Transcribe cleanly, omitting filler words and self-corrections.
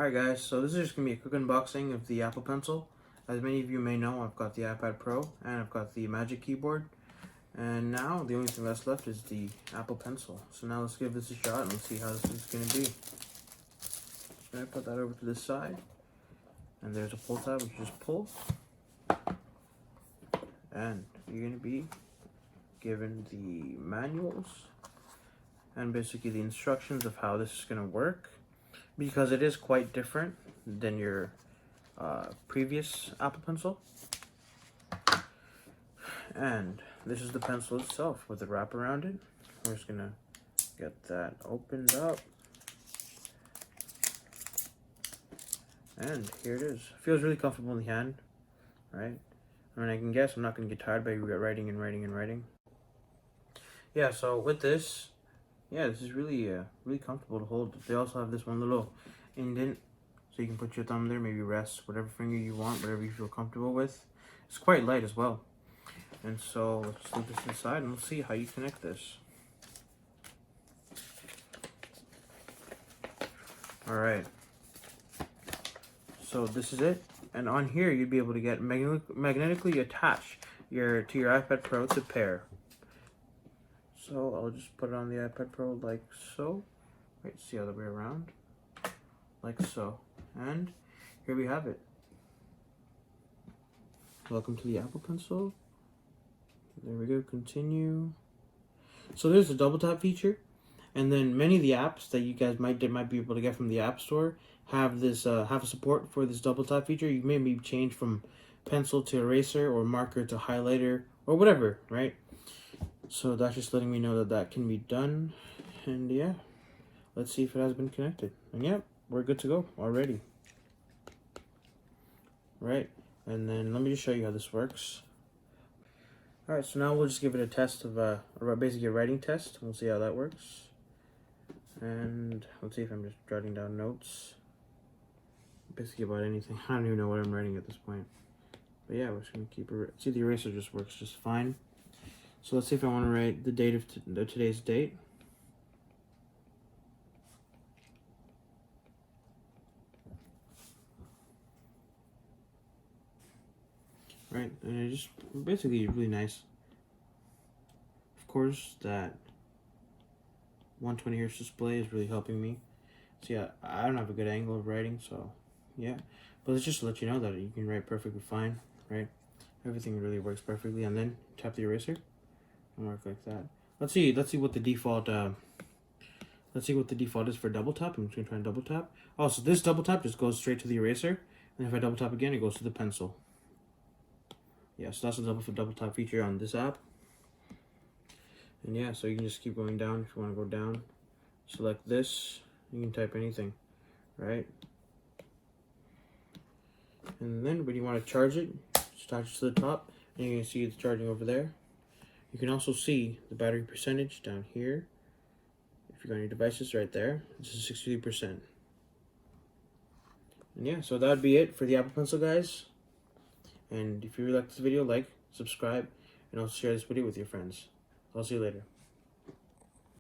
Alright guys, so this is just going to be a quick unboxing of the Apple Pencil. As many of you may know, I've got the iPad Pro and I've got the Magic Keyboard. And now the only thing that's left is the Apple Pencil. So now let's give this a shot and let's see how this is going to be. Just going to put that over to the side. And there's a pull tab which you just pull. And you're going to be given the manuals and basically the instructions of how this is going to work, because it is quite different than your previous Apple Pencil. And this is the pencil itself with the wrap around it. We're just gonna get that opened up. And here it is. Feels really comfortable in the hand, right? I mean, I can guess I'm not gonna get tired by writing and writing and writing. Yeah, so with this, yeah, this is really really comfortable to hold. They also have this one little indent, so you can put your thumb there, maybe rest whatever finger you want, whatever you feel comfortable with. It's quite light as well. And so let's leave this aside and let's see how you connect this. Alright. So this is it. And on here you'd be able to get magnetically attach to your iPad Pro to pair. So I'll just put it on the iPad Pro like so. Right, see the other way around. Like so. And here we have it. Welcome to the Apple Pencil. There we go, continue. So there's the double tap feature, and then many of the apps that you guys might be able to get from the App Store have this have support for this double tap feature. You may maybe change from pencil to eraser or marker to highlighter or whatever, right? So that's just letting me know that that can be done. And yeah, let's see if it has been connected. And yeah, we're good to go already. Right, and then let me just show you how this works. Alright, so now we'll just give it a test of basically a writing test. We'll see how that works. And let's see if I'm just jotting down notes. Basically about anything. I don't even know what I'm writing at this point. But yeah, we're just gonna keep it. See, the eraser just works just fine. So let's see if I want to write the date of today's date. Right, and it just basically really nice. Of course, that 120 Hz display is really helping me. So yeah, I don't have a good angle of writing, so yeah. But it's just to let you know that you can write perfectly fine, right? Everything really works perfectly. And then tap the eraser and work like that. Let's see what the default is for double tap. I'm just gonna try and double tap. Oh, so this double tap just goes straight to the eraser, and if I double tap again, it goes to the pencil. Yeah, so that's the double tap feature on this app. And yeah, so you can just keep going down if you want to go down. Select this, you can type anything, right? And then when you want to charge it, just attach it to the top, and you can see it's charging over there. You can also see the battery percentage down here. If you go on your devices, right there, this is 63%. And yeah, so that would be it for the Apple Pencil, guys. And if you really like this video, like, subscribe, and also share this video with your friends. I'll see you later.